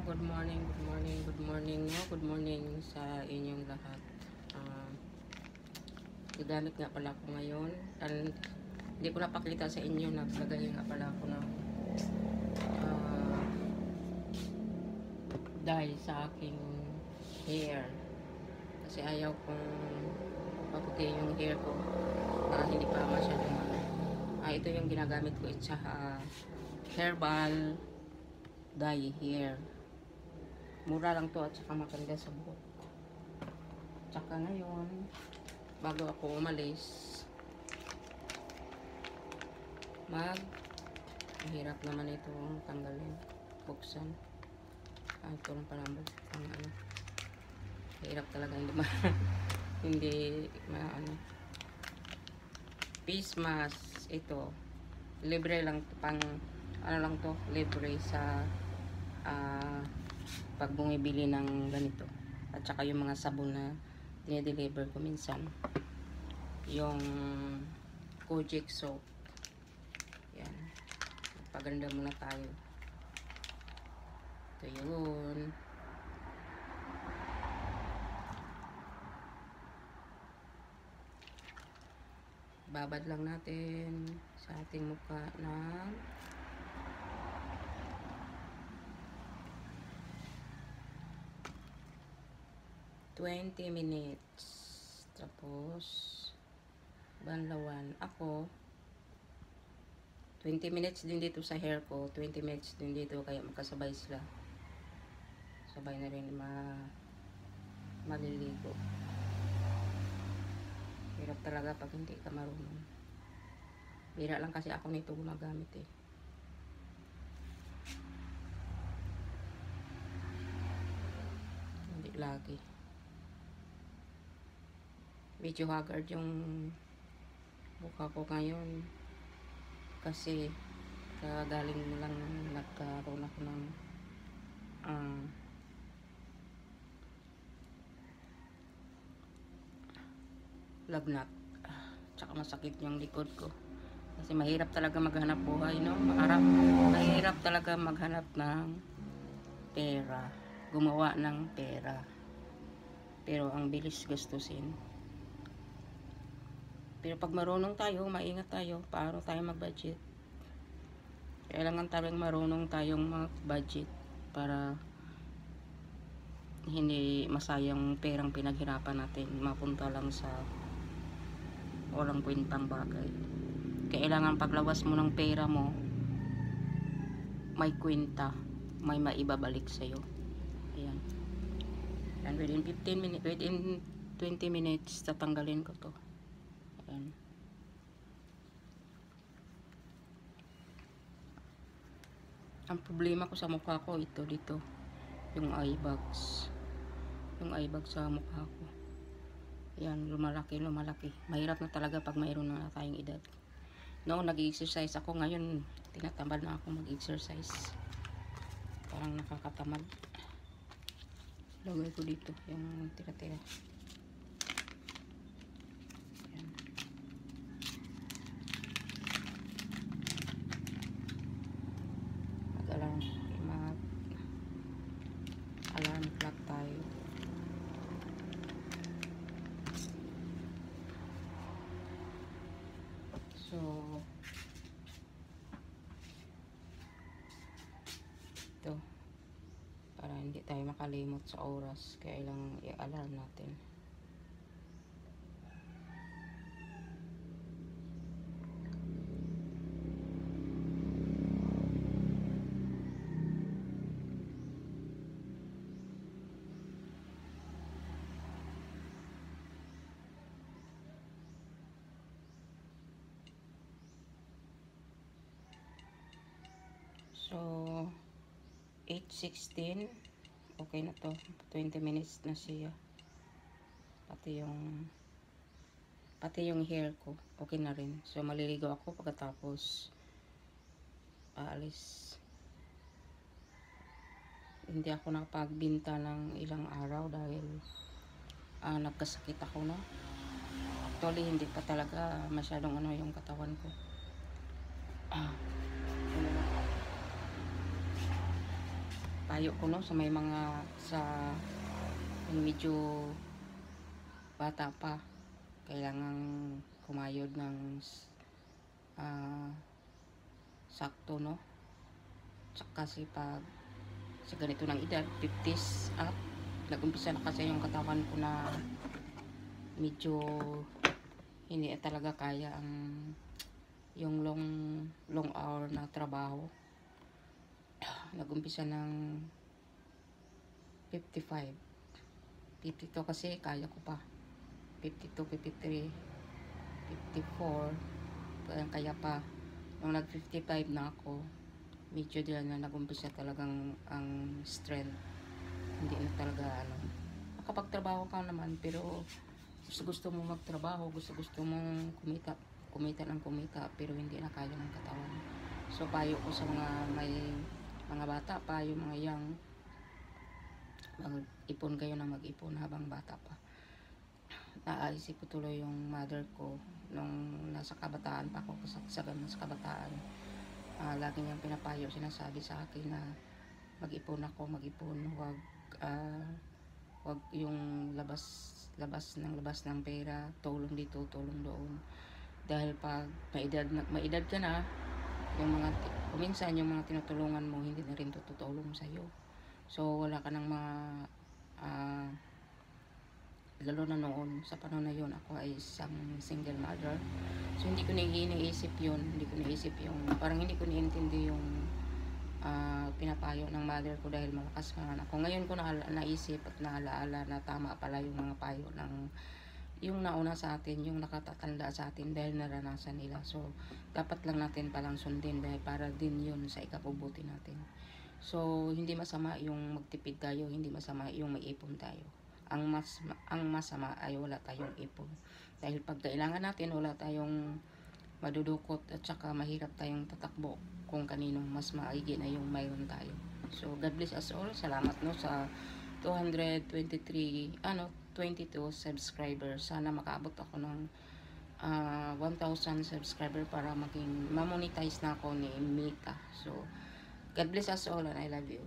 Good morning, good morning, good morning, no? Good morning sa inyong lahat. Gagamit nga pala ako ngayon. And hindi ko napakita sa inyo, naglagay nga pala ako ng dye sa aking hair. Kasi ayaw kong maputi yung hair ko para hindi pa masyadong ito yung ginagamit ko. It's herbal dye hair. Mura lang to at saka maganda sa buhok. Tsaka ngayon, bago ako umalis, mahirap naman ito tanggalin, buksan. Ito lang pala ang ano. Hirap talaga hindi face mask ito. Libre lang pang ano lang to, libre sa pag bumibili ng ganito. At saka yung mga sabon na dinideliver ko minsan. Yung Kojic soap. Yan. Paganda muna tayo. Ito yun. Babad lang natin sa ating mukha na 20 minutes. Tapos banlawan. Ako 20 minutes din dito sa hair ko, 20 minutes din dito, kaya magkasabay sila. Sabay na rin maliligo. Hirap talaga pag hindi ka marunong. Bira lang kasi ako nito gumagamit eh. Hindi lagi. Medyo haggard yung mukha ko ngayon kasi kagaling lang nagkaroon ako ng lagnat, tsaka masakit yung likod ko kasi mahirap talaga maghanap buhay, no? Mahirap talaga maghanap ng pera, gumawa ng pera, pero ang bilis gastusin. Pero pag marunong tayo, maingat tayo, paano tayo mag-budget. Kailangan tayong marunong tayong mag-budget para hindi masayang perang pinaghirapan natin, mapunta lang sa walang kwentang bagay. Kailangan paglawas mo ng pera mo, may kwenta, may maibabalik sa'yo. Ayan. And within 15 minutes, within 20 minutes, tatanggalin ko to. Ayan. Ang problema ko sa mukha ko, ito dito. Yung eye bags. Yung eye bags sa mukha ko. Ayan, lumalaki. Mahirap na talaga pag mayroon na tayong edad. Noong nag-exercise ako, ngayon tinatamad na ako mag-exercise. Parang nakakatamad. Lagay ko dito yung tira-tira. Alarm clock tayo. So ito, para hindi tayo makalimot sa oras, kailangan i-alarm natin. So 8:16, okay na to. 20 minutes na siya. Pati yung hair ko okay na rin. So maliligo ako pagkatapos aalis. Hindi ako nakapagbinta ng ilang araw dahil nagkasakit ako, no? Actually hindi pa talaga masyadong yung katawan ko. payo ko, no, sa may mga yung medyo bata pa, kailangang kumayod ng sakto, no. Tsaka kasi pag sa ganito ng edad, 50s up, nag-umpisa na kasi yung katawan ko na medyo hindi talaga kaya yung long hour na trabaho. Nag-umpisa ng 55, 52 kasi kaya ko pa, 52, 53, 54, kaya pa. Nung nag 55 na ako, medyo din na nag-umpisa talagang ang strength, hindi na talaga makapagtrabaho ka naman, pero gusto mo magtrabaho, gusto mong kumita ng kumita, pero hindi na kaya ng katawan. So payo ko sa mga bata pa, yung mga young, mag-ipon kayo na mag-ipon habang bata pa. Naaisip ko tuloy yung mother ko nung nasa kabataan pa ako, sa kabataan. Lagi niyang pinapayo, sinasabi sa akin na mag-ipon ako, wag yung labas ng pera, tulong dito, tulong doon. Dahil pag maedad ka na, minsan yung mga tinutulungan mo hindi na rin tutulong sa iyo. So wala ka nang lalo na noon sa panahon na yun, ako ay isang single mother. So hindi ko iniisip yun, parang hindi ko niintindi yung pinapayo ng mother ko dahil malakas nga ako. Ngayon ko naisip at naalaala na tama pala yung mga payo ng yung nauna sa atin, yung nakatatanda sa atin dahil naranasan nila. So dapat lang natin palang sundin dahil para din yun sa ikabubuti natin. So hindi masama yung magtipid tayo, hindi masama yung maipon tayo. Ang masama ay wala tayong ipon. Dahil pag kailangan natin, wala tayong madudukot at saka mahirap tayong tatakbo kung kanino mas maigi na yung mayroon tayo. So God bless us all. Salamat, no, sa 222 subscribers. Sana makaabot ako ng 1,000 subscriber para mamonetize na ako ni Mika. So God bless us all and I love you.